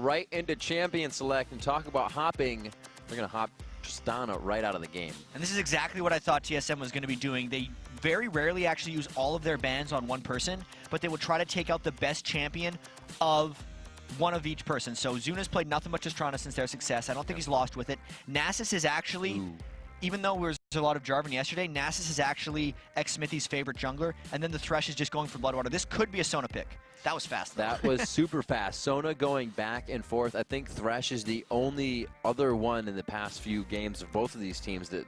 right into champion select and talk about hopping. They're going to hop Tristana right out of the game. And this is exactly what I thought TSM was going to be doing. They very rarely actually use all of their bans on one person, but they would try to take out the best champion of one of each person. So Zuna's played nothing but Tristana since their success. I don't think he's lost with it. Nasus is actually, even though there was a lot of Jarvan yesterday, Nasus is actually Smithy's favorite jungler, and then the Thresh is just going for Bloodwater. This could be a Sona pick. That was fast, though. That was super fast. Sona going back and forth. I think Thresh is the only other one in the past few games of both of these teams that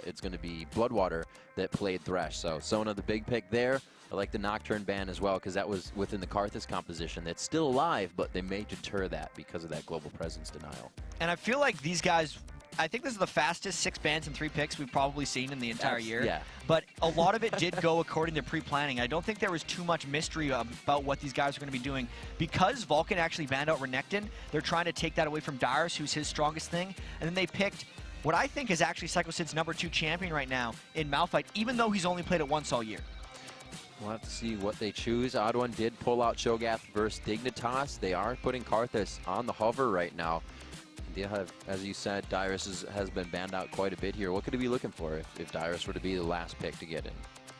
it's going to be Bloodwater that played Thresh. So Sona, the big pick there. I like the Nocturne ban as well because that was within the Karthus composition. That's still alive, but they may deter that because of that global presence denial. And I feel like these guys, I think this is the fastest 6 bans and 3 picks we've probably seen in the entire year. Yeah. But a lot of it did go according to pre-planning. I don't think there was too much mystery about what these guys are going to be doing. Because Vulcun actually banned out Renekton, they're trying to take that away from Dyrus, who's his strongest thing. And then they picked what I think is actually Psycho Sid's #2 champion right now in Malphite, even though he's only played it once all year. We'll have to see what they choose. Odd One did pull out Cho'Gath versus Dignitas. They are putting Karthus on the hover right now. They have, as you said, Dyrus has been banned out quite a bit here. What could he be looking for if Dyrus were to be the last pick to get in?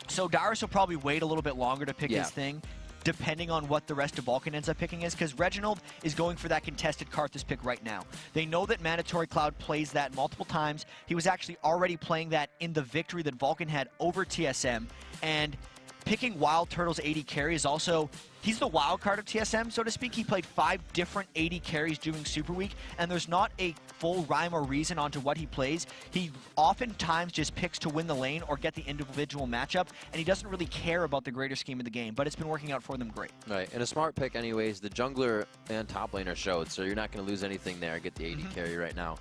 So Dyrus will probably wait a little bit longer to pick his thing, depending on what the rest of Vulcun ends up picking is, because Reginald is going for that contested Karthus pick right now. They know that Mandatory Cloud plays that multiple times. He was actually already playing that in the victory that Vulcun had over TSM, and picking Wild Turtle's AD carry is also, he's the wild card of TSM, so to speak. He played 5 different AD carries during Super Week, and there's not a full rhyme or reason onto what he plays. He oftentimes just picks to win the lane or get the individual matchup, and he doesn't really care about the greater scheme of the game, but it's been working out for them great. Right, and a smart pick anyways. The jungler and top laner showed, so you're not going to lose anything there. Get the AD carry right now.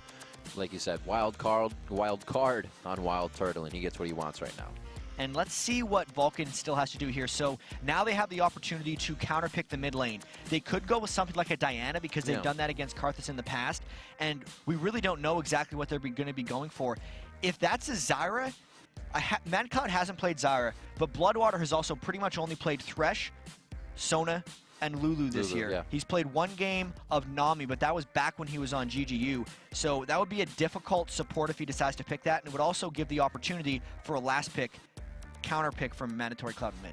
Like you said, wild card on Wild Turtle, and he gets what he wants right now. And let's see what Vulcun still has to do here. So now they have the opportunity to counterpick the mid lane. They could go with something like a Diana because they've done that against Karthus in the past. And we really don't know exactly what they're going to be going for. If that's a Zyra, MadCloud hasn't played Zyra, but Bloodwater has also pretty much only played Thresh, Sona, and Lulu this year. Yeah. He's played 1 game of Nami, but that was back when he was on GGU. So that would be a difficult support if he decides to pick that, and it would also give the opportunity for a last pick, counter pick from Mandatory Cloud mid.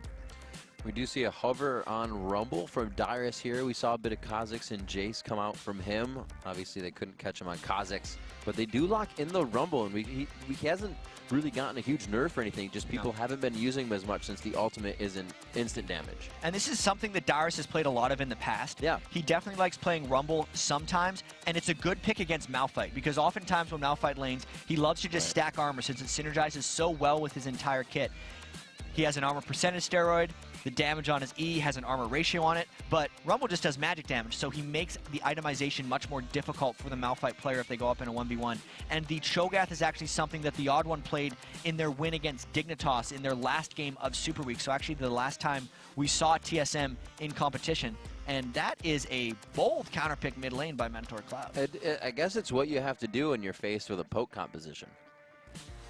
We do see a hover on Rumble from Dyrus here. We saw a bit of Kha'Zix and Jace come out from him. Obviously, they couldn't catch him on Kha'Zix, but they do lock in the Rumble, and he hasn't really gotten a huge nerf or anything. Just people haven't been using him as much since the ultimate isn't instant damage. And this is something that Dyrus has played a lot of in the past. Yeah. He definitely likes playing Rumble sometimes, and it's a good pick against Malphite, because oftentimes when Malphite lanes, he loves to just stack armor since it synergizes so well with his entire kit. He has an armor percentage steroid, the damage on his E has an armor ratio on it, but Rumble just does magic damage, so he makes the itemization much more difficult for the Malphite player if they go up in a 1v1. And the Cho'Gath is actually something that the Odd One played in their win against Dignitas in their last game of Super Week, so actually the last time we saw TSM in competition. And that is a bold counterpick mid lane by Mandatory Cloud. I guess it's what you have to do when you're faced with a poke composition.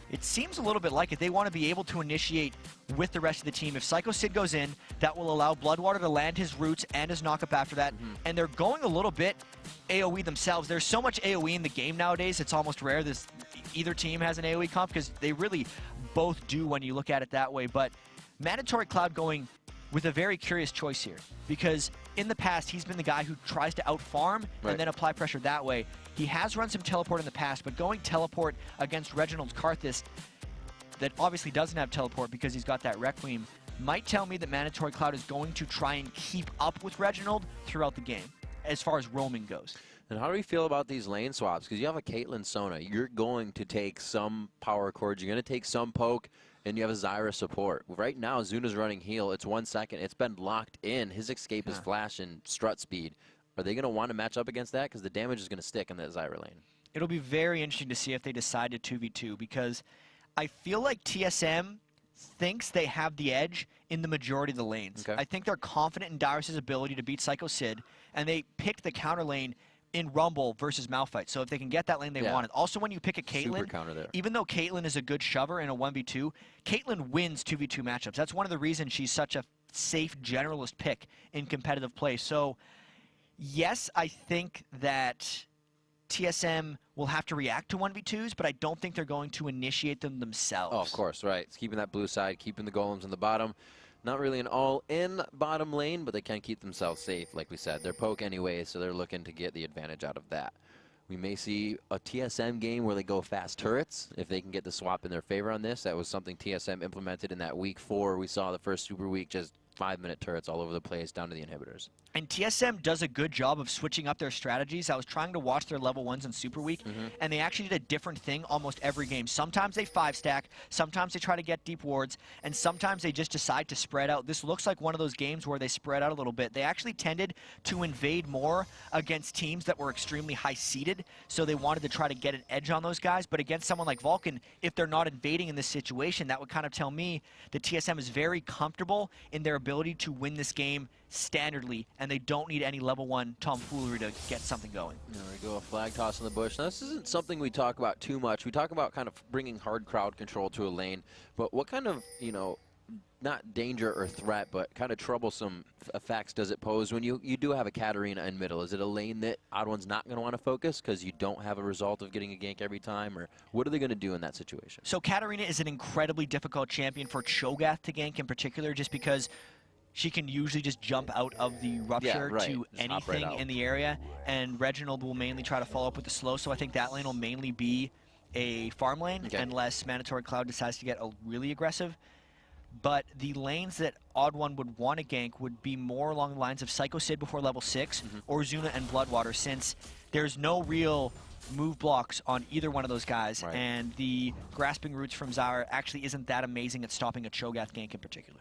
It seems a little bit like it. They want to be able to initiate with the rest of the team. If Psycho Sid goes in, that will allow Bloodwater to land his roots and his knockup after that. And they're going a little bit AoE themselves. There's so much AoE in the game nowadays, it's almost rare either team has an AoE comp, because they really both do when you look at it that way. But Mandatory Cloud going with a very curious choice here, because in the past, he's been the guy who tries to out-farm and then apply pressure that way. He has run some teleport in the past, but going teleport against Reginald's Karthus, that obviously doesn't have teleport because he's got that Requiem, might tell me that Mandatory Cloud is going to try and keep up with Reginald throughout the game, as far as roaming goes. And how do we feel about these lane swaps? Because you have a Caitlyn Sona, you're going to take some power chords, you're going to take some poke, and you have a Zyra support. Right now, Zuna's running heal. It's 1 second. It's been locked in. His escape is flash and strut speed. Are they going to want to match up against that? Because the damage is going to stick in that Zyra lane. It'll be very interesting to see if they decide to 2v2, because I feel like TSM thinks they have the edge in the majority of the lanes. I think they're confident in Dyrus' ability to beat Psycho Sid, and they picked the counter lane in Rumble versus Malphite. So if they can get that lane, they want it. Also, when you pick a Caitlyn, even though Caitlyn is a good shover in a 1v2, Caitlyn wins 2v2 matchups. That's one of the reasons she's such a safe generalist pick in competitive play. So Yes, I think that TSM will have to react to 1v2s, but I don't think they're going to initiate them themselves. Oh, of course, right. It's keeping that blue side, keeping the golems in the bottom. Not really an all-in bottom lane, but they can keep themselves safe, like we said. They're poke anyway, so they're looking to get the advantage out of that. We may see a TSM game where they go fast turrets, if they can get the swap in their favor on this. That was something TSM implemented in that week 4. We saw the first Super Week, just 5-minute turrets all over the place down to the inhibitors. And TSM does a good job of switching up their strategies. I was trying to watch their level 1s in Super Week, and they actually did a different thing almost every game. Sometimes they 5-stack, sometimes they try to get deep wards, and sometimes they just decide to spread out. This looks like one of those games where they spread out a little bit. They actually tended to invade more against teams that were extremely high-seeded, so they wanted to try to get an edge on those guys. But against someone like Vulcun, if they're not invading in this situation, that would kind of tell me that TSM is very comfortable in their ability to win this game standardly, and they don't need any level 1 tomfoolery to get something going. There we go, a flag toss in the bush. Now, this isn't something we talk about too much. We talk about kind of bringing hard crowd control to a lane, but what kind of, you know, not danger or threat, but kind of troublesome effects does it pose when you do have a Katarina in middle? Is it a lane that Odd1's not going to want to focus because you don't have a result of getting a gank every time, or what are they going to do in that situation? So Katarina is an incredibly difficult champion for Cho'Gath to gank in particular, just because she can usually just jump out of the rupture to just hop right anything out in the area, and Reginald will mainly try to follow up with the slow, so I think that lane will mainly be a farm lane unless Mandatory Cloud decides to get really aggressive. But the lanes that Odd1 would want to gank would be more along the lines of Psycho Sid before level 6 or Zuna and Bloodwater, since there's no real move blocks on either one of those guys, and the grasping roots from Zyra actually isn't that amazing at stopping a Cho'Gath gank in particular.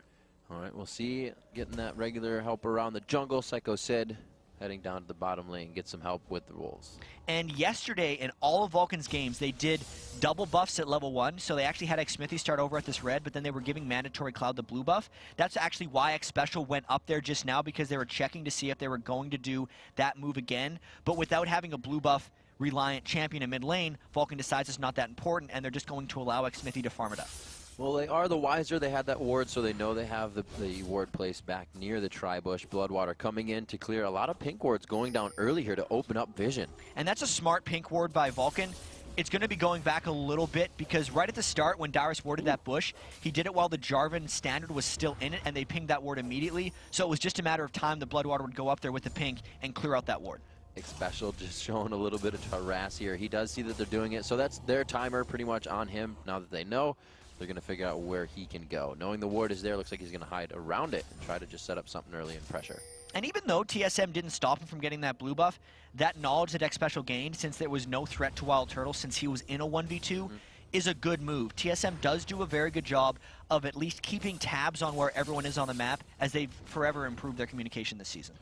All right, we'll see. Getting that regular help around the jungle. Psycho Sid heading down to the bottom lane, get some help with the wolves. And yesterday, in all of Vulcan's games, they did double buffs at level 1, so they actually had Xmithy start over at this red, but then they were giving Mandatory Cloud the blue buff. That's actually why X Special went up there just now, because they were checking to see if they were going to do that move again. But without having a blue buff reliant champion in mid lane, Vulcan decides it's not that important, and they're just going to allow Xmithy to farm it up. Well, they are the wiser. They had that ward, so they know they have the ward placed back near the tri-bush. Bloodwater coming in to clear a lot of pink wards going down early here to open up vision. And that's a smart pink ward by Vulcan. It's going to be going back a little bit, because right at the start when Dyrus warded that bush, he did it while the Jarvan standard was still in it, and they pinged that ward immediately. So it was just a matter of time the Bloodwater would go up there with the pink and clear out that ward. X Special just showing a little bit of harass here. He does see that they're doing it, so that's their timer pretty much on him. Now that they know, they're going to figure out where he can go. Knowing the ward is there, looks like he's going to hide around it and try to just set up something early and pressure. And even though TSM didn't stop him from getting that blue buff, that knowledge that X Special gained, since there was no threat to Wild Turtle since he was in a 1v2, is a good move. TSM does do a very good job of at least keeping tabs on where everyone is on the map, as they've forever improved their communication this season.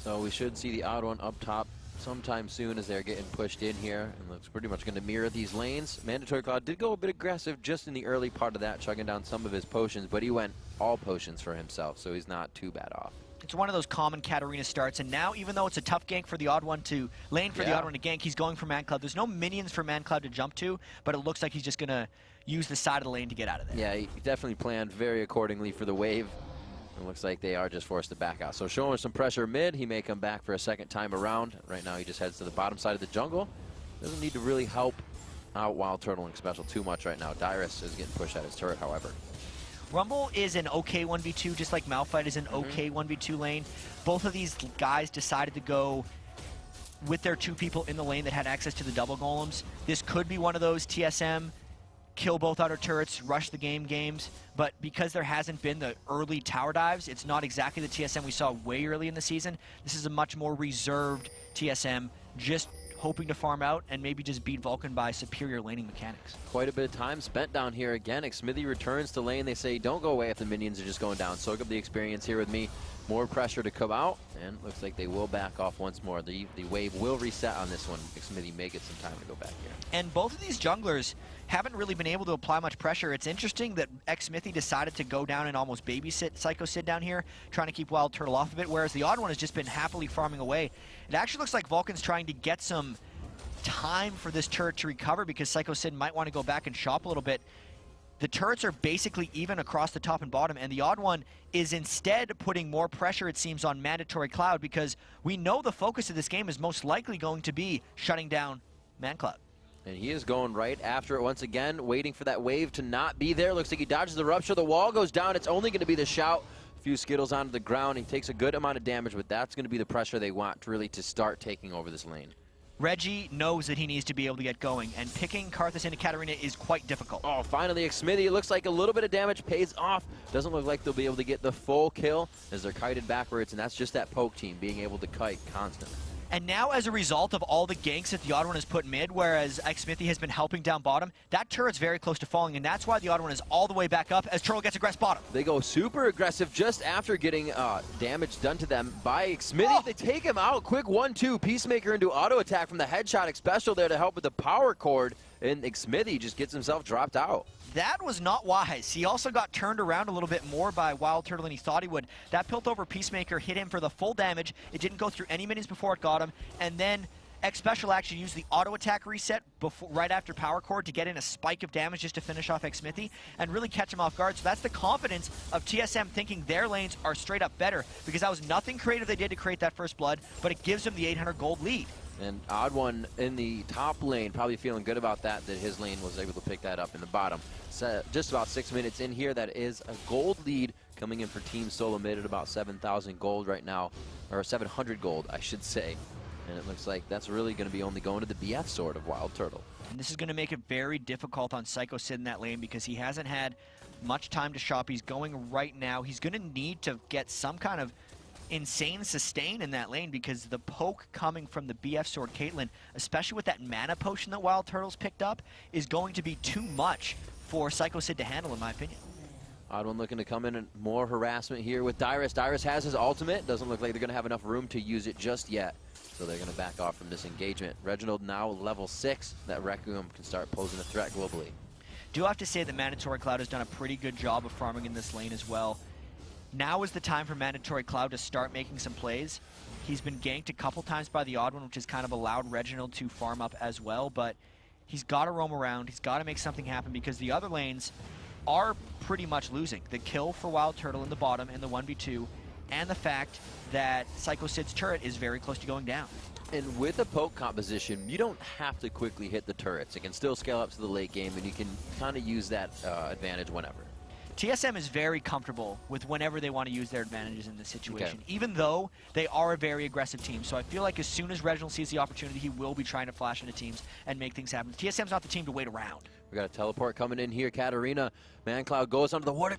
So we should see the odd one up top sometime soon as they're getting pushed in here, and looks pretty much going to mirror these lanes. Mandatory Cloud did go a bit aggressive just in the early part of that, chugging down some of his potions, but he went all potions for himself, so he's not too bad off. It's one of those common Katarina starts, and now even though it's a tough gank for the odd one to lane for the odd one to gank, he's going for Man Cloud. There's no minions for Man Cloud to jump to, but it looks like he's just going to use the side of the lane to get out of there. Yeah, he definitely planned very accordingly for the wave. It looks like they are just forced to back out. So showing some pressure mid. He may come back for a second time around. Right now he just heads to the bottom side of the jungle. Doesn't need to really help out Wild Turtle and Special too much right now. Dyrus is getting pushed at his turret, however. Rumble is an okay 1v2, just like Malphite is an okay 1v2 lane. Both of these guys decided to go with their 2 people in the lane that had access to the double golems. This could be one of those TSM kill both outer turrets, rush the games, but because there hasn't been the early tower dives, it's not exactly the TSM we saw way early in the season. This is a much more reserved TSM, just hoping to farm out and maybe just beat Vulcan by superior laning mechanics. Quite a bit of time spent down here again. Xmithy returns to lane. They say, don't go away if the minions are just going down. Soak up the experience here with me. More pressure to come out, and looks like they will back off once more. The wave will reset on this one. Xmithy may get some time to go back here. And both of these junglers haven't really been able to apply much pressure. It's interesting that Xmithy decided to go down and almost babysit Psycho Sid down here, trying to keep Wild Turtle off of it, whereas the odd one has just been happily farming away. It actually looks like Vulcan's trying to get some time for this turret to recover, because Psycho Sid might want to go back and shop a little bit. the turrets are basically even across the top and bottom, and the odd one is instead putting more pressure, it seems, on Mandatory Cloud, because we know the focus of this game is most likely going to be shutting down ManCloud. And he is going right after it once again, waiting for that wave to not be there. Looks like he dodges the rupture. The wall goes down. It's only going to be the shout. A few Skittles onto the ground. He takes a good amount of damage, but that's going to be the pressure they want really to start taking over this lane. Reggie knows that he needs to be able to get going, and picking Karthus into Katarina is quite difficult. Oh, finally, Xmithy. It looks like a little bit of damage pays off. Doesn't look like they'll be able to get the full kill as they're kited backwards, and that's just that poke team being able to kite constantly. And now, as a result of all the ganks that the Odd One has put mid, whereas Xmithy has been helping down bottom, that turret's very close to falling, and that's why the Odd One is all the way back up as Turtle gets aggressive bottom. They go super aggressive just after getting damage done to them by Xmithy. Oh! They take him out. Quick 1-2. Peacemaker into auto attack from the headshot special there to help with the power cord, and Xmithy just gets himself dropped out. That was not wise. He also got turned around a little bit more by Wild Turtle than he thought he would. That Piltover Peacemaker hit him for the full damage. It didn't go through any minions before it got him. And then X Special actually used the auto attack reset right after Power Cord to get in a spike of damage just to finish off Xmithy and really catch him off guard. So that's the confidence of TSM thinking their lanes are straight up better, because that was nothing creative they did to create that first blood, but it gives them the 800 gold lead. And Odd One in the top lane, probably feeling good about that his lane was able to pick that up in the bottom. So just about 6 minutes in here, that is a gold lead coming in for Team Solo Mid at about 7,000 gold right now, or 700 gold, I should say. And it looks like that's really going to be only going to the BF sword of Wild Turtle. And this is going to make it very difficult on Psycho Sid in that lane, because he hasn't had much time to shop. He's going right now. He's going to need to get some kind of insane sustain in that lane, because the poke coming from the BF sword Caitlyn, especially with that mana potion that Wild Turtle's picked up, is going to be too much for Psycho Sid to handle, in my opinion. Odd One looking to come in and more harassment here with Dyrus. Dyrus has his ultimate. Doesn't look like they're going to have enough room to use it just yet. So they're going to back off from this engagement. Reginald now level 6. That Requiem can start posing a threat globally. Do have to say that Mandatory Cloud has done a pretty good job of farming in this lane as well. Now is the time for Mandatory Cloud to start making some plays. He's been ganked a couple times by the Odd One, which has kind of allowed Reginald to farm up as well, but he's got to roam around. He's got to make something happen, because the other lanes are pretty much losing. The kill for Wild Turtle in the bottom in the 1v2, and the fact that Psycho Sid's turret is very close to going down. And with a poke composition, you don't have to quickly hit the turrets. It can still scale up to the late game, and you can kind of use that advantage whenever. TSM is very comfortable with whenever they want to use their advantages in this situation, even though they are a very aggressive team. So I feel like as soon as Reginald sees the opportunity, he will be trying to flash into teams and make things happen. TSM's not the team to wait around. We got a teleport coming in here. Katarina, ManCloud goes under the water.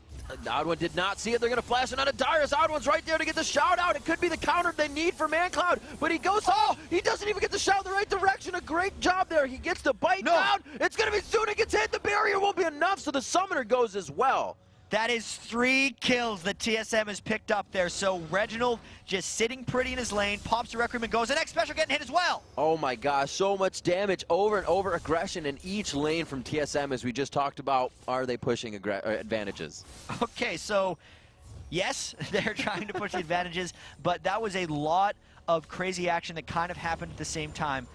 Odd One did not see it. They're going to flash it onto Dyrus. Odd One's right there to get the shout out. It could be the counter they need for ManCloud, but he goes, oh, he doesn't even get the shout in the right direction. A great job there. He gets the bite down. It's going to be soon. It gets hit. The barrier won't be enough, so the summoner goes as well. That is 3 kills that TSM has picked up there. So Reginald just sitting pretty in his lane, pops the Requiem and goes. The next special getting hit as well. Oh my gosh, so much damage, over and over aggression in each lane from TSM, as we just talked about. Are they pushing advantages? Okay, so yes, they're trying to push the advantages, but that was a lot of crazy action that kind of happened at the same time.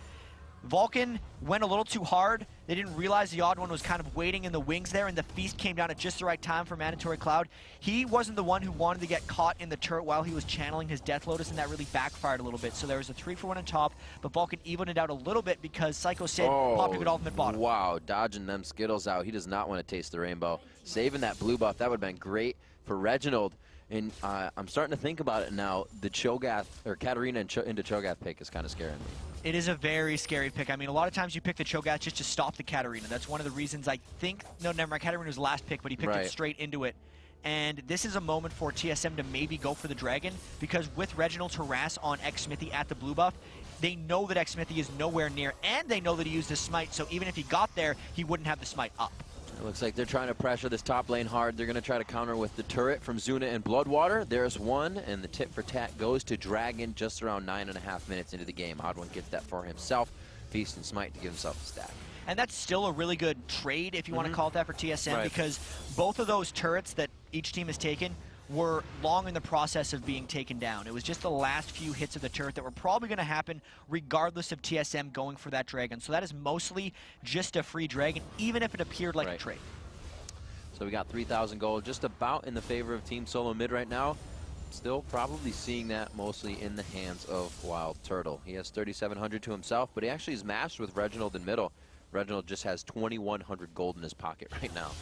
Vulcun went a little too hard. They didn't realize the Odd One was kind of waiting in the wings there, and the feast came down at just the right time for Mandatory Cloud. He wasn't the one who wanted to get caught in the turret while he was channeling his Death Lotus, and that really backfired a little bit. So there was a 3-for-1 on top, but Vulcun evened it out a little bit because Psycho Sid popped a good ultimate bottom. Wow, dodging them Skittles out. He does not want to taste the rainbow. Saving that blue buff, that would have been great for Reginald. And I'm starting to think about it now. The Cho'Gath, or Katarina into Cho'Gath pick is kind of scaring me. It is a very scary pick. I mean, a lot of times you pick the Cho'Gath just to stop the Katarina. That's one of the reasons I think, no, never mind, Katarina was last pick, but he picked it straight into it. And this is a moment for TSM to maybe go for the Dragon, because with Reginald's harass on Xmithy at the blue buff, they know that Xmithy is nowhere near, and they know that he used his smite, so even if he got there, he wouldn't have the smite up. It looks like they're trying to pressure this top lane hard. They're going to try to counter with the turret from Zuna and Bloodwater. There's one, and the tit for tat goes to Dragon just around 9.5 minutes into the game. Odd One gets that for himself. Feast and Smite to give himself a stack. And that's still a really good trade, if you want to call it that, for TSM, because both of those turrets that each team has taken were long in the process of being taken down. It was just the last few hits of the turret that were probably going to happen regardless of TSM going for that Dragon. So that is mostly just a free Dragon, even if it appeared like a trade. So we got 3,000 gold, just about in the favor of Team Solo Mid right now. Still probably seeing that mostly in the hands of Wild Turtle. He has 3,700 to himself, but he actually is matched with Reginald in middle. Reginald just has 2,100 gold in his pocket right now.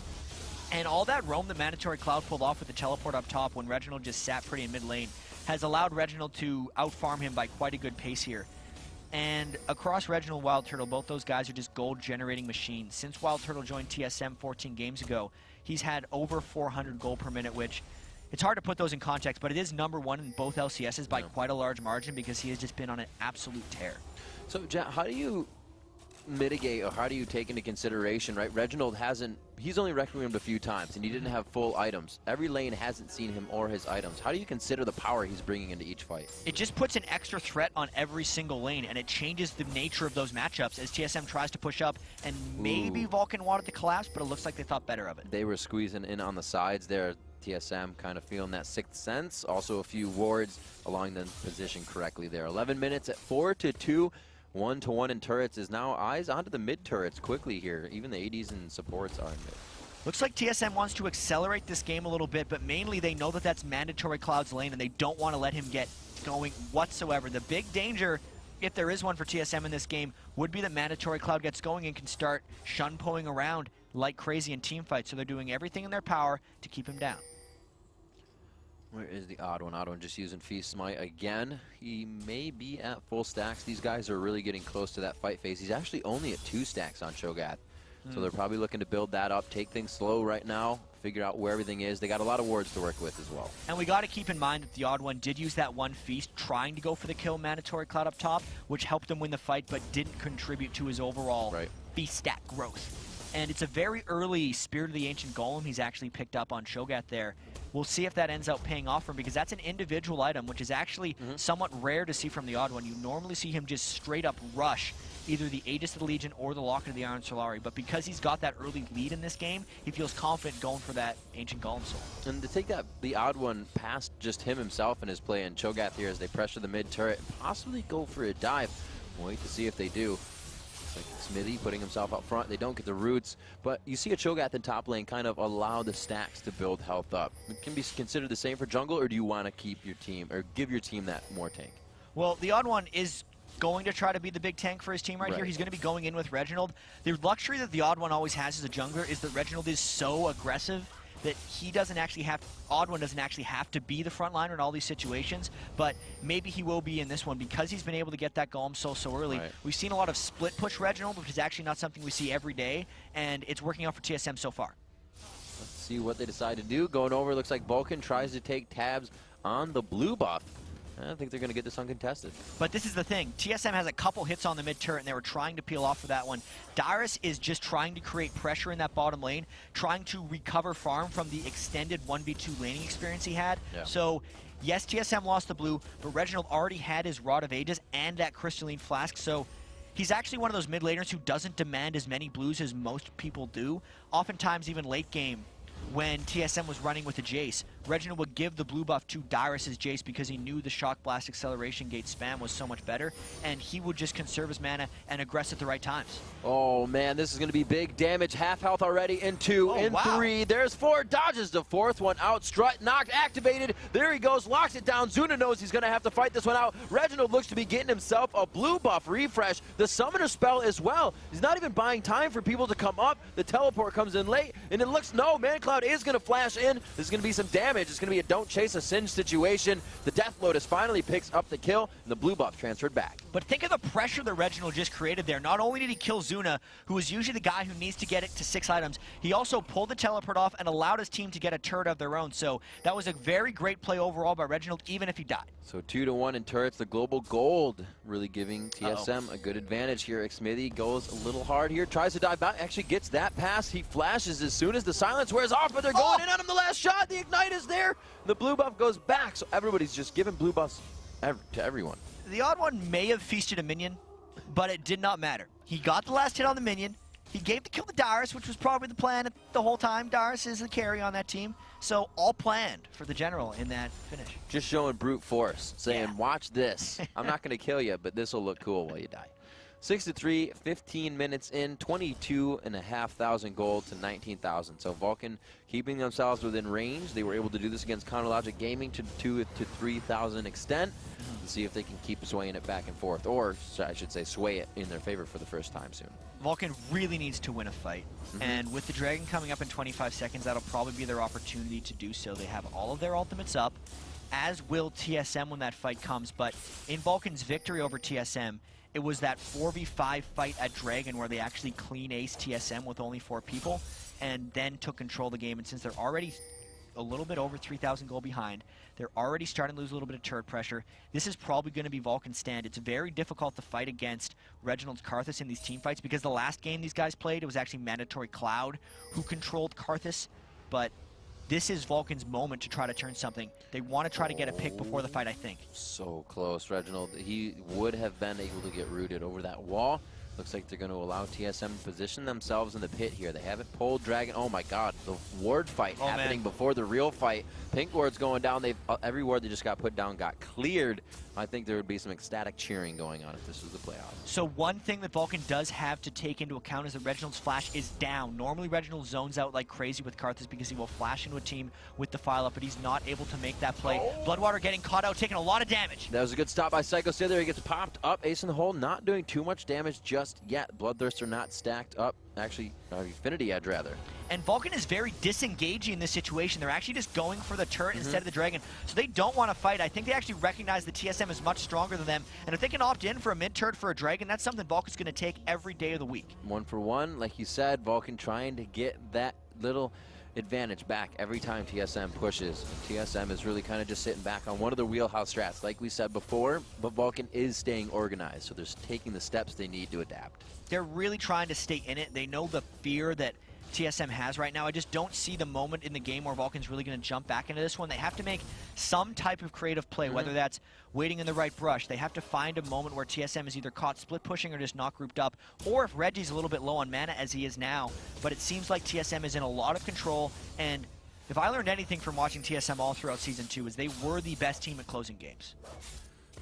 And all that roam that Mandatory Cloud pulled off with the teleport up top when Reginald just sat pretty in mid lane has allowed Reginald to outfarm him by quite a good pace here. And across Reginald and Wild Turtle, both those guys are just gold generating machines. Since Wild Turtle joined TSM 14 games ago, he's had over 400 gold per minute, which it's hard to put those in context, but it is #1 in both LCSs by quite a large margin because he has just been on an absolute tear. So, Jack, how do you mitigate, or how do you take into consideration, right? Reginald he's only requiemed a few times, and he didn't have full items. Every lane hasn't seen him or his items. How do you consider the power he's bringing into each fight? It just puts an extra threat on every single lane, and it changes the nature of those matchups as TSM tries to push up, and maybe Vulcun wanted to collapse, but it looks like they thought better of it. They were squeezing in on the sides there. TSM kind of feeling that sixth sense. Also a few wards allowing them to position correctly there. 11 minutes at 4-2. 1-1 in turrets is now eyes onto the mid turrets quickly here. Even the ADs and supports are in mid. Looks like TSM wants to accelerate this game a little bit, but mainly they know that that's Mandatory Cloud's lane, and they don't want to let him get going whatsoever. The big danger, if there is one for TSM in this game, would be that Mandatory Cloud gets going and can start shun-poing around like crazy in team fights, so they're doing everything in their power to keep him down. Where is the odd one? Odd one just using Feast Smite again. He may be at full stacks. These guys are really getting close to that fight phase. He's actually only at 2 stacks on Cho'Gath. So they're probably looking to build that up, take things slow right now, figure out where everything is. They got a lot of wards to work with as well. And we got to keep in mind that the odd one did use that one Feast trying to go for the kill Mandatory Cloud up top, which helped him win the fight but didn't contribute to his overall Feast stack growth. And it's a very early Spirit of the Ancient Golem he's actually picked up on Cho'Gath there. We'll see if that ends up paying off for him, because that's an individual item, which is actually somewhat rare to see from the odd one. You normally see him just straight up rush either the Aegis of the Legion or the Locket of the Iron Solari. But because he's got that early lead in this game, he feels confident going for that Ancient Golem Soul. And to take the odd one past just him himself in his play, and Cho'Gath here as they pressure the mid turret, possibly go for a dive. Wait to see if they do. Like Smithy putting himself up front. They don't get the roots, but you see a Cho'Gath in top lane kind of allow the stacks to build health up. It can be considered the same for jungle, or do you want to keep your team, or give your team that more tank? Well, the odd one is going to try to be the big tank for his team right here. He's going to be going in with Reginald. The luxury that the odd one always has as a jungler is that Reginald is so aggressive that he doesn't actually have, odd one doesn't actually have to be the frontliner in all these situations, but maybe he will be in this one because he's been able to get that Golem Soul so early. We've seen a lot of split push Reginald, which is actually not something we see every day, and it's working out for TSM so far. Let's see what they decide to do. Going over, looks like Vulcun tries to take tabs on the blue buff. I think they're going to get this uncontested. But this is the thing. TSM has a couple hits on the mid turret, and they were trying to peel off for that one. Dyrus is just trying to create pressure in that bottom lane, trying to recover farm from the extended 1v2 laning experience he had. So, yes, TSM lost the blue, but Reginald already had his Rod of Ages and that Crystalline Flask, so he's actually one of those mid laners who doesn't demand as many blues as most people do. Oftentimes, even late game, when TSM was running with a Jace, Reginald would give the blue buff to Dyrus' Jace because he knew the Shock Blast Acceleration Gate spam was so much better, and he would just conserve his mana and aggress at the right times. Oh, man, this is going to be big damage. Half health already in 2, in 3. There's 4, dodges the 4th one out. Strut knocked, activated. There he goes, locks it down. Zuna knows he's going to have to fight this one out. Reginald looks to be getting himself a blue buff refresh. The Summoner spell as well. He's not even buying time for people to come up. The teleport comes in late, and it looks, no, ManCloud is going to flash in. There's going to be some damage. It's going to be a don't chase a Singe situation. The Death Lotus finally picks up the kill, and the blue buff transferred back. But think of the pressure that Reginald just created there. Not only did he kill Zuna, who is usually the guy who needs to get it to 6 items, he also pulled the teleport off and allowed his team to get a turret of their own. So that was a very great play overall by Reginald, even if he died. So 2-1 in turrets. The global gold really giving TSM a good advantage here. Smithy goes a little hard here, tries to dive back, actually gets that pass. He flashes as soon as the silence wears off, but they're going in on him the last shot. The ignite is there. The blue buff goes back, so everybody's just giving blue buffs to everyone. The odd one may have feasted a minion, but it did not matter. He got the last hit on the minion. He gave the kill to Dyrus, which was probably the plan the whole time. Dyrus is the carry on that team. So all planned for the general in that finish. Just showing brute force, saying, watch this. I'm not going to kill you, but this will look cool while you die. 6-3, 15 minutes in, 22,500 gold to 19,000. So Vulcun keeping themselves within range. They were able to do this against Chronologic Gaming to 2,000 to 3,000 extent. To see if they can keep swaying it back and forth, or I should say sway it in their favor for the first time soon. Vulcun really needs to win a fight, and with the Dragon coming up in 25 seconds, that'll probably be their opportunity to do so. They have all of their ultimates up, as will TSM when that fight comes, but in Vulcan's victory over TSM, it was that 4v5 fight at Dragon where they actually clean ace TSM with only 4 people, and then took control of the game, and since they're already a little bit over 3,000 gold behind, they're already starting to lose a little bit of turret pressure. This is probably going to be Vulcan's stand. It's very difficult to fight against Reginald's Karthus in these team fights because the last game these guys played, it was actually Mandatory Cloud who controlled Karthus, but this is Vulcan's moment to try to turn something. They want to try to get a pick before the fight, I think. So close, Reginald. He would have been able to get rooted over that wall. Looks like they're going to allow TSM to position themselves in the pit here. They haven't pulled Dragon. Oh my God, the ward fight happening before the real fight. Pink ward's going down. They've every ward they just got put down got cleared. I think there would be some ecstatic cheering going on if this was the playoffs. So one thing that Vulcan does have to take into account is that Reginald's flash is down. Normally Reginald zones out like crazy with Karthus because he will flash into a team with the file up, but he's not able to make that play. Bloodwater getting caught out, taking a lot of damage. That was a good stop by Psycho Sid there. He gets popped up, ace in the hole, not doing too much damage just yet. Bloodthirster not stacked up. Actually, Infinity Edge rather. And Vulcan is very disengaging in this situation. They're actually just going for the turret instead of the Dragon. So they don't want to fight. I think they actually recognize the TSM is much stronger than them. And if they can opt in for a mid-turret for a Dragon, that's something Vulcan's going to take every day of the week. 1 for 1, like you said, Vulcan trying to get that little advantage back every time TSM pushes. And TSM is really kind of just sitting back on one of the wheelhouse strats, like we said before, but Vulcan is staying organized, so they're taking the steps they need to adapt. They're really trying to stay in it. They know the fear that TSM has right now. I just don't see the moment in the game where Vulcan's really going to jump back into this one. They have to make some type of creative play, whether that's waiting in the right brush. They have to find a moment where TSM is either caught split pushing or just not grouped up, or if Reggie's a little bit low on mana as he is now. But it seems like TSM is in a lot of control, and if I learned anything from watching TSM all throughout Season 2 is they were the best team at closing games.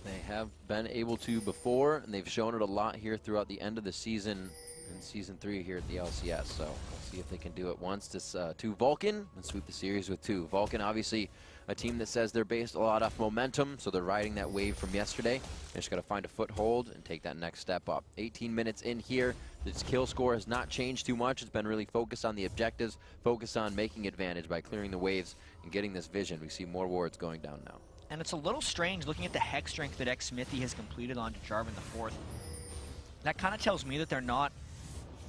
They have been able to before, and they've shown it a lot here throughout the end of the season in Season 3 here at the LCS. So we'll see if they can do it once to Vulcan and sweep the series with 2. Vulcan, obviously, a team that says they're based a lot off momentum, so they're riding that wave from yesterday. They just got to find a foothold and take that next step up. 18 minutes in here. This kill score has not changed too much. It's been really focused on the objectives, focused on making advantage by clearing the waves and getting this vision. We see more wards going down now. And it's a little strange looking at the hex strength that Smithy has completed on Jarvan the 4th. That kind of tells me that they're not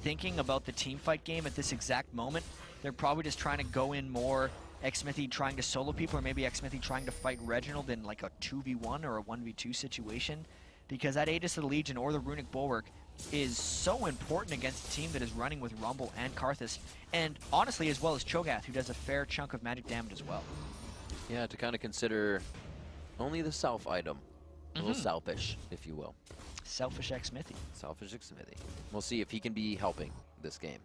thinking about the team fight game at this exact moment. They're probably just trying to go in more Smithy trying to solo people, or maybe Smithy trying to fight Reginald in like a 2v1 or a 1v2 situation, because that Aegis of the Legion or the Runic Bulwark is so important against a team that is running with Rumble and Karthus, and honestly as well as Cho'Gath, who does a fair chunk of magic damage as well. Yeah, to kind of consider only the self item. A little selfish, if you will. Selfish Smithy. Selfish Smithy. We'll see if he can be helping this game.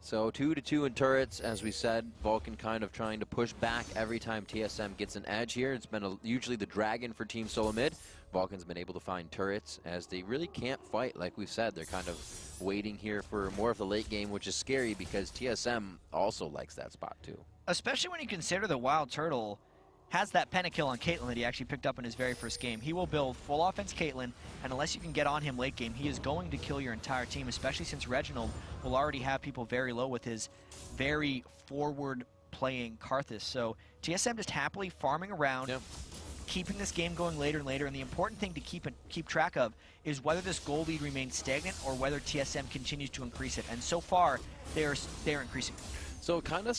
So 2-2 in turrets, as we said. Vulcan kind of trying to push back every time TSM gets an edge here. It's been usually the Dragon for Team Solo Mid. Vulcan's been able to find turrets as they really can't fight. Like we've said, they're kind of waiting here for more of the late game, which is scary because TSM also likes that spot too. Especially when you consider the Wild Turtle has that pentakill on Caitlyn that he actually picked up in his very first game. He will build full offense Caitlyn, and unless you can get on him late game, he is going to kill your entire team, especially since Reginald will already have people very low with his very forward playing Karthus. So TSM just happily farming around, keeping this game going later and later, and the important thing to keep track of is whether this goal lead remains stagnant or whether TSM continues to increase it, and so far they're increasing. So it kind of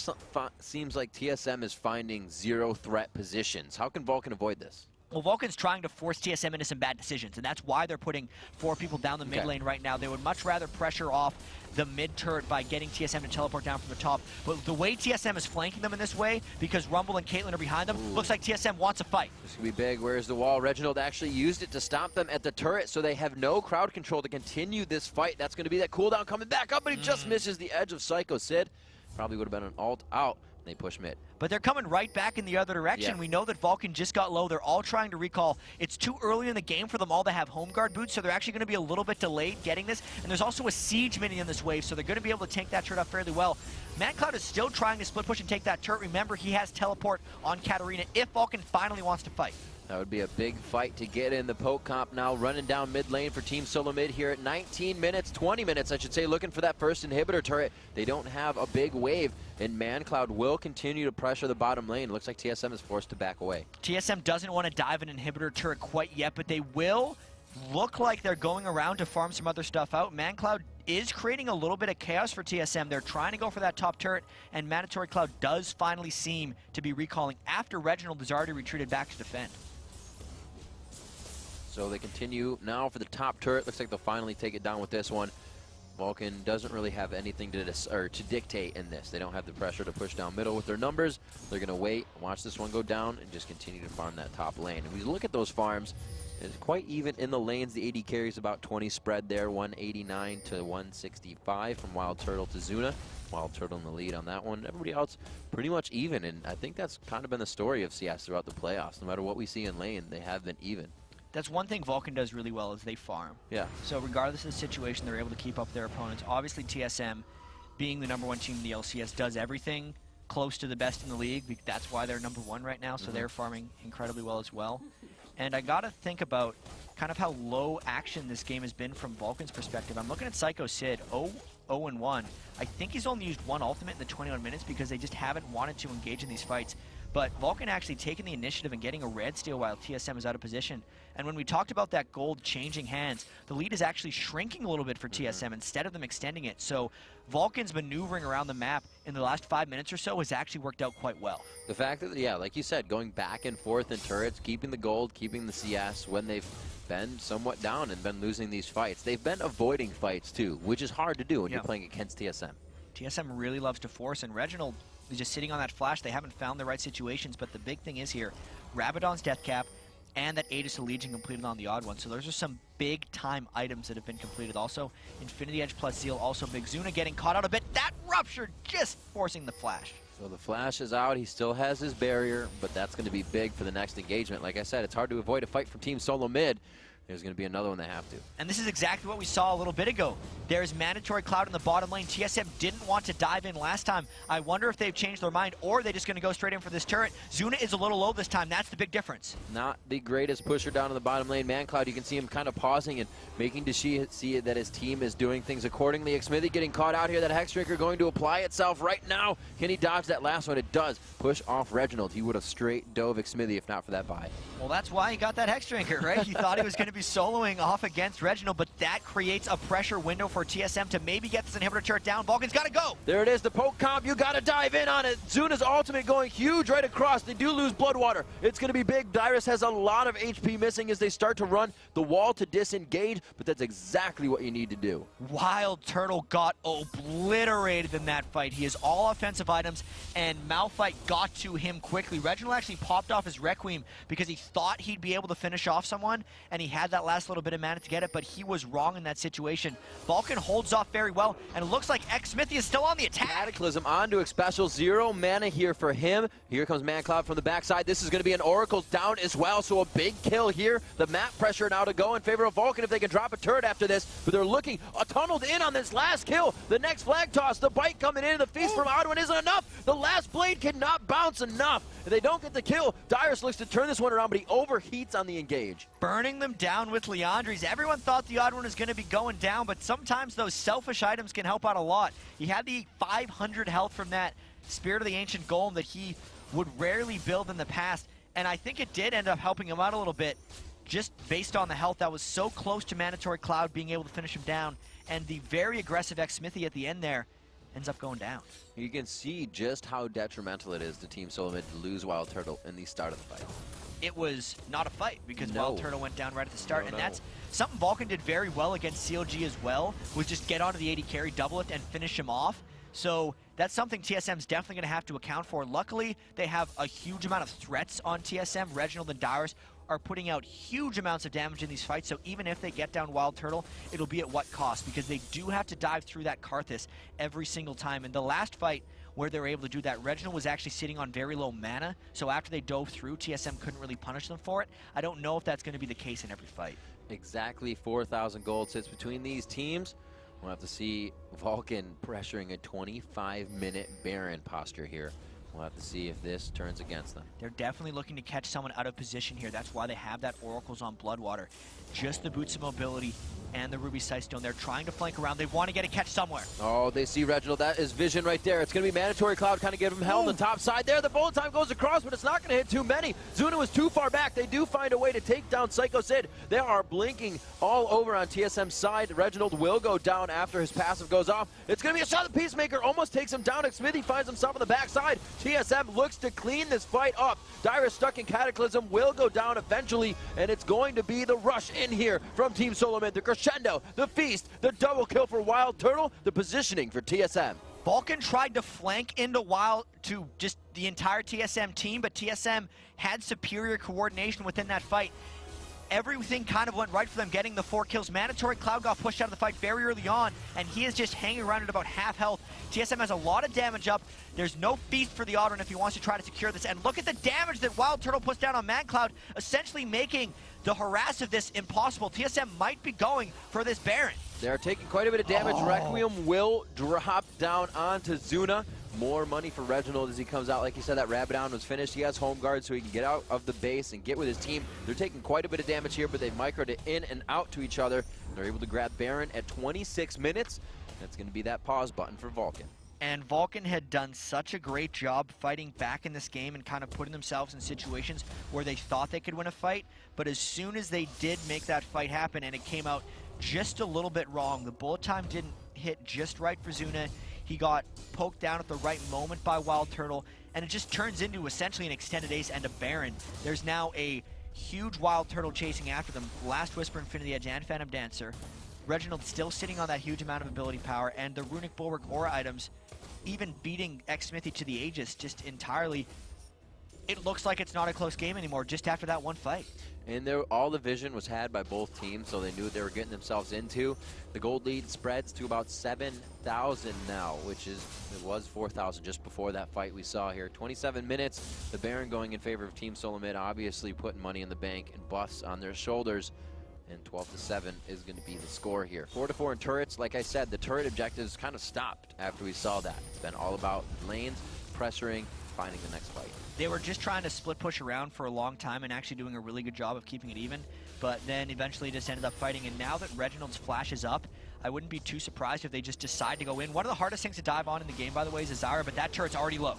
seems like TSM is finding zero threat positions. How can Vulcan avoid this? Well, Vulcan's trying to force TSM into some bad decisions, and that's why they're putting 4 people down the mid lane right now. They would much rather pressure off the mid turret by getting TSM to teleport down from the top. But the way TSM is flanking them in this way, because Rumble and Caitlyn are behind them, looks like TSM wants a fight. This could be big. Where's the wall? Reginald actually used it to stop them at the turret, so they have no crowd control to continue this fight. That's going to be that cooldown coming back up, but he just misses the edge of Psycho Sid. Probably would have been an ult out. They push mid. But they're coming right back in the other direction. Yeah. We know that Vulcun just got low. They're all trying to recall. It's too early in the game for them all to have home guard boots, so they're actually going to be a little bit delayed getting this. And there's also a siege minion in this wave, so they're going to be able to tank that turret up fairly well. ManCloud is still trying to split push and take that turret. Remember, he has teleport on Katarina if Vulcun finally wants to fight. That would be a big fight to get in. The poke comp now running down mid lane for Team Solo Mid here at 19 minutes, 20 minutes, I should say, looking for that first inhibitor turret. They don't have a big wave, and ManCloud will continue to pressure the bottom lane. Looks like TSM is forced to back away. TSM doesn't want to dive an inhibitor turret quite yet, but they will look like they're going around to farm some other stuff out. ManCloud is creating a little bit of chaos for TSM. They're trying to go for that top turret, and Mandatory Cloud does finally seem to be recalling after Reginald has already retreated back to defend. So they continue now for the top turret. Looks like they'll finally take it down with this one. Vulcun doesn't really have anything to dictate in this. They don't have the pressure to push down middle with their numbers. They're going to wait, watch this one go down, and just continue to farm that top lane. And we look at those farms, it's quite even in the lanes. The AD carries about 20 spread there, 189 to 165 from Wild Turtle to Zuna. Wild Turtle in the lead on that one. Everybody else pretty much even, and I think that's kind of been the story of CS throughout the playoffs. No matter what we see in lane, they have been even. That's one thing Vulcun does really well is they farm. Yeah. So regardless of the situation, they're able to keep up their opponents. Obviously, TSM, being the #1 team in the LCS, does everything close to the best in the league. That's why they're #1 right now, so they're farming incredibly well as well. And I got to think about kind of how low action this game has been from Vulcan's perspective. I'm looking at Psycho Sid, 0-1. I think he's only used one ultimate in the 21 minutes because they just haven't wanted to engage in these fights. But Vulcun actually taking the initiative and getting a red steal while TSM is out of position. And when we talked about that gold changing hands, the lead is actually shrinking a little bit for TSM instead of them extending it. So Vulcan's maneuvering around the map in the last 5 minutes or so has actually worked out quite well. The fact that, yeah, like you said, going back and forth in turrets, keeping the gold, keeping the CS when they've been somewhat down and been losing these fights. They've been avoiding fights too, which is hard to do when you're playing against TSM. TSM really loves to force, and Reginald is just sitting on that flash. They haven't found the right situations, but the big thing is here, Rabadon's death cap and that Aegis of Legion completed on the odd one. So those are some big time items that have been completed. Also, Infinity Edge plus Zeal, also big. Zuna getting caught out a bit. That rupture just forcing the flash. So the flash is out. He still has his barrier, but that's going to be big for the next engagement. Like I said, it's hard to avoid a fight from Team Solo Mid. There's going to be another one they have to. And this is exactly what we saw a little bit ago. There's Mandatory Cloud in the bottom lane. TSM didn't want to dive in last time. I wonder if they've changed their mind, or are they just going to go straight in for this turret? Zuna is a little low this time. That's the big difference. Not the greatest pusher down in the bottom lane. ManCloud, you can see him kind of pausing and making to see that his team is doing things accordingly. Xmithy getting caught out here. That Hexdrinker going to apply itself right now. Can he dodge that last one? It does. Push off Reginald. He would have straight dove Xmithy if not for that buy. Well, that's why he got that Hexdrinker, right? He thought he was going to be soloing off against Reginald, but that creates a pressure window for TSM to maybe get this inhibitor turret down. Vulcan's got to go. There it is, the poke comp. You got to dive in on it. Zuna's ultimate going huge right across. They do lose Bloodwater. It's going to be big. Dyrus has a lot of HP missing as they start to run the wall to disengage, but that's exactly what you need to do. Wild Turtle got obliterated in that fight. He has all offensive items, and Malphite got to him quickly. Reginald actually popped off his Requiem because he thought he'd be able to finish off someone, and he had that last little bit of mana to get it, but he was wrong in that situation. Vulcun holds off very well, and it looks like Xmithy is still on the attack. Cataclysm onto a special. 0 mana here for him. Here comes ManCloud from the backside. This is going to be an Oracle's down as well, so a big kill here. The map pressure now to go in favor of Vulcun if they can drop a turret after this, but they're looking tunneled in on this last kill. The next flag toss, the bite coming in, the feast from Oddwin isn't enough. The last blade cannot bounce enough. If they don't get the kill, Dyrus looks to turn this one around, but he overheats on the engage. Burning them down with Leandres. Everyone thought the odd one was going to be going down, but sometimes those selfish items can help out a lot. He had the 500 health from that Spirit of the Ancient Golem that he would rarely build in the past, and I think it did end up helping him out a little bit, just based on the health that was so close to Mandatory Cloud being able to finish him down, and the very aggressive Xmithy at the end there ends up going down. You can see just how detrimental it is to Team Solo Mid to lose Wild Turtle in the start of the fight. It was not a fight because Wild Turtle went down right at the start, and that's something Vulcun did very well against CLG as well, was just get onto the AD carry, double it, and finish him off. So that's something TSM's definitely going to have to account for. Luckily, they have a huge amount of threats on TSM. Reginald and Dyrus are putting out huge amounts of damage in these fights, so even if they get down Wild Turtle, it'll be at what cost? Because they do have to dive through that Karthus every single time. In the last fight, where they were able to do that. Reginald was actually sitting on very low mana, so after they dove through, TSM couldn't really punish them for it. I don't know if that's going to be the case in every fight. Exactly 4,000 gold sits between these teams. We'll have to see Vulcun pressuring a 25-minute Baron posture here. We'll have to see if this turns against them. They're definitely looking to catch someone out of position here. That's why they have that Oracles on Bloodwater. Just the Boots of Mobility and the Ruby Sightstone. They're trying to flank around. They want to get a catch somewhere. Oh, they see Reginald. That is vision right there. It's going to be Mandatory Cloud kind of give him hell on the top side there. The bullet time goes across, but it's not going to hit too many. Zuna was too far back. They do find a way to take down Psycho Sid. They are blinking all over on TSM's side. Reginald will go down after his passive goes off. It's going to be a shot of the Peacemaker. Almost takes him down. Smithy finds himself on the backside. TSM looks to clean this fight up. Dyrus stuck in Cataclysm will go down eventually, and it's going to be the rush in here from Team Solomon. The crescendo, the feast, the double kill for Wild Turtle, the positioning for TSM. Vulcun tried to flank into Wild to just the entire TSM team, but TSM had superior coordination within that fight. Everything kind of went right for them, getting the 4 kills. Mandatory Cloud got pushed out of the fight very early on, and he is just hanging around at about half health. TSM has a lot of damage up. There's no feast for the Ottern if he wants to try to secure this. And look at the damage that Wild Turtle puts down on ManCloud, essentially making the harass of this impossible. TSM might be going for this Baron. They're taking quite a bit of damage. Requiem will drop down onto Zuna. More money for Reginald as he comes out. Like you said, that Rabbit Down was finished. He has home guard so he can get out of the base and get with his team. They're taking quite a bit of damage here, but they've microed it in and out to each other. They're able to grab Baron at 26 minutes. That's going to be that pause button for Vulcun. And Vulcun had done such a great job fighting back in this game and kind of putting themselves in situations where they thought they could win a fight. But as soon as they did make that fight happen and it came out just a little bit wrong, the bullet time didn't hit just right for Zuna. He got poked down at the right moment by Wild Turtle, and it just turns into essentially an extended ace and a Baron. There's now a huge Wild Turtle chasing after them. Last Whisper, Infinity Edge, and Phantom Dancer. Reginald still sitting on that huge amount of ability power, and the Runic Bulwark Aura items even beating X-Smithy to the Aegis just entirely. It looks like it's not a close game anymore just after that one fight. And all the vision was had by both teams, so they knew what they were getting themselves into. The gold lead spreads to about 7,000 now, which is, it was 4,000 just before that fight we saw here. 27 minutes, the Baron going in favor of Team Solomid, obviously putting money in the bank and buffs on their shoulders. And 12-7 is going to be the score here. 4-4 in turrets. Like I said, the turret objectives kind of stopped after we saw that. It's been all about lanes, pressuring, finding the next fight. They were just trying to split push around for a long time and actually doing a really good job of keeping it even, but then eventually just ended up fighting. And now that Reginald's flash is up, I wouldn't be too surprised if they just decide to go in. One of the hardest things to dive on in the game, by the way, is Azara, but that turret's already low.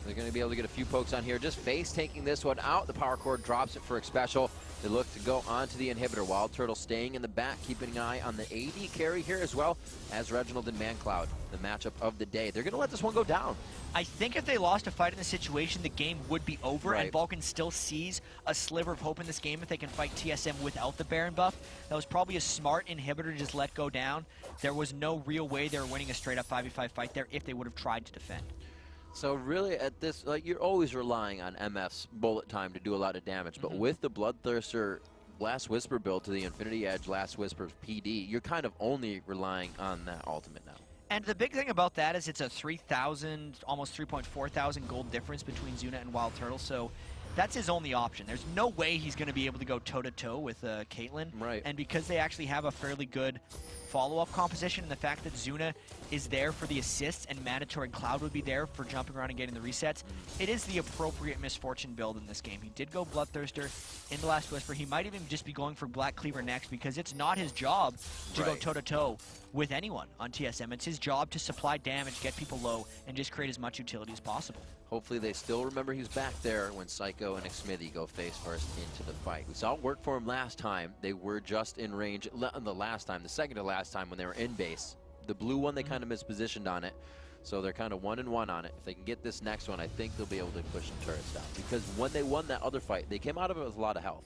They're going to be able to get a few pokes on here. Just face taking this one out. The power cord drops it for a special. They look to go onto the inhibitor. Wild Turtle staying in the back, keeping an eye on the AD carry here as well as Reginald and ManCloud, the matchup of the day. They're going to let this one go down. I think if they lost a fight in this situation, the game would be over, right. And Vulcun still sees a sliver of hope in this game if they can fight TSM without the Baron buff. That was probably a smart inhibitor to just let go down. There was no real way they were winning a straight-up 5v5 fight there if they would have tried to defend. So really at this, like, you're always relying on MF's bullet time to do a lot of damage, but with the Bloodthirster Last Whisper build to the Infinity Edge Last Whisper PD, you're kind of only relying on that ultimate now. And the big thing about that is it's a 3,000, almost 3.4 thousand gold difference between Zuna and Wild Turtle, so that's his only option. There's no way he's going to be able to go toe-to-toe with Caitlyn. Right. And because they actually have a fairly good follow-up composition, and the fact that Zuna is there for the assists and Mandatory Cloud would be there for jumping around and getting the resets, it is the appropriate Misfortune build in this game. He did go Bloodthirster into Last Whisper. He might even just be going for Black Cleaver next because it's not his job to go toe-to-toe with anyone on TSM. It's his job to supply damage, get people low, and just create as much utility as possible. Hopefully they still remember he's back there when Psycho and Xmithy go face first into the fight. We saw it work for him last time. They were just in range the second to last time when they were in base. The blue one, they kind of mispositioned on it. So they're kind of 1-1 on it. If they can get this next one, I think they'll be able to push some turrets down. Because when they won that other fight, they came out of it with a lot of health.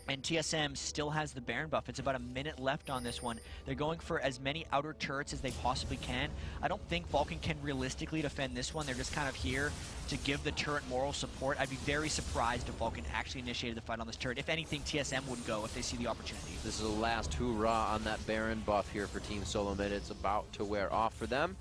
And TSM still has the Baron buff. It's about a minute left on this one. They're going for as many outer turrets as they possibly can. I don't think Vulcun can realistically defend this one. They're just kind of here to give the turret moral support. I'd be very surprised if Vulcun actually initiated the fight on this turret. If anything, TSM would go if they see the opportunity. This is the last hoorah on that Baron buff here for Team Solomid. It's about to wear off for them.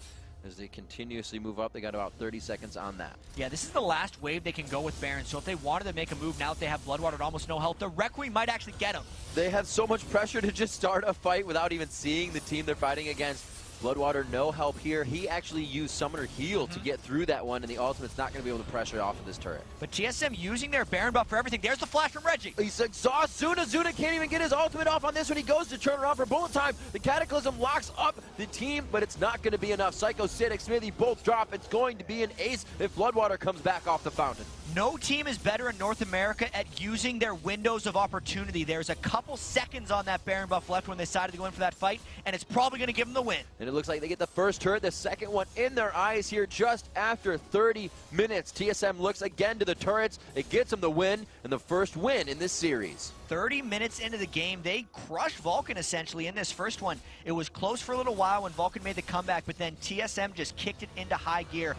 as they continuously move up. They got about 30 seconds on that. Yeah, this is the last wave they can go with Baron, so if they wanted to make a move now that they have Bloodwater at almost no health, the Requiem might actually get him. They have so much pressure to just start a fight without even seeing the team they're fighting against. Bloodwater, no help here. He actually used Summoner Heal to get through that one, and the ultimate's not going to be able to pressure off of this turret. But TSM using their Baron buff for everything. There's the flash from Reggie. He's exhausted. Zuna can't even get his ultimate off on this when he goes to turn around for bullet time. The Cataclysm locks up the team, but it's not going to be enough. Psycho, Siddiq, Smithy both drop. It's going to be an ace if Bloodwater comes back off the fountain. No team is better in North America at using their windows of opportunity. There's a couple seconds on that Baron buff left when they decided to go in for that fight, and it's probably going to give them the win. And it looks like they get the first turret, the second one in their eyes here just after 30 minutes. TSM looks again to the turrets. It gets them the win, and the first win in this series. 30 minutes into the game, they crushed Vulcun essentially in this first one. It was close for a little while when Vulcun made the comeback, but then TSM just kicked it into high gear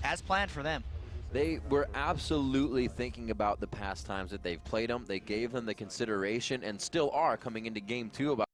as planned for them. They were absolutely thinking about the past times that they've played them. They gave them the consideration and still are coming into game 2 about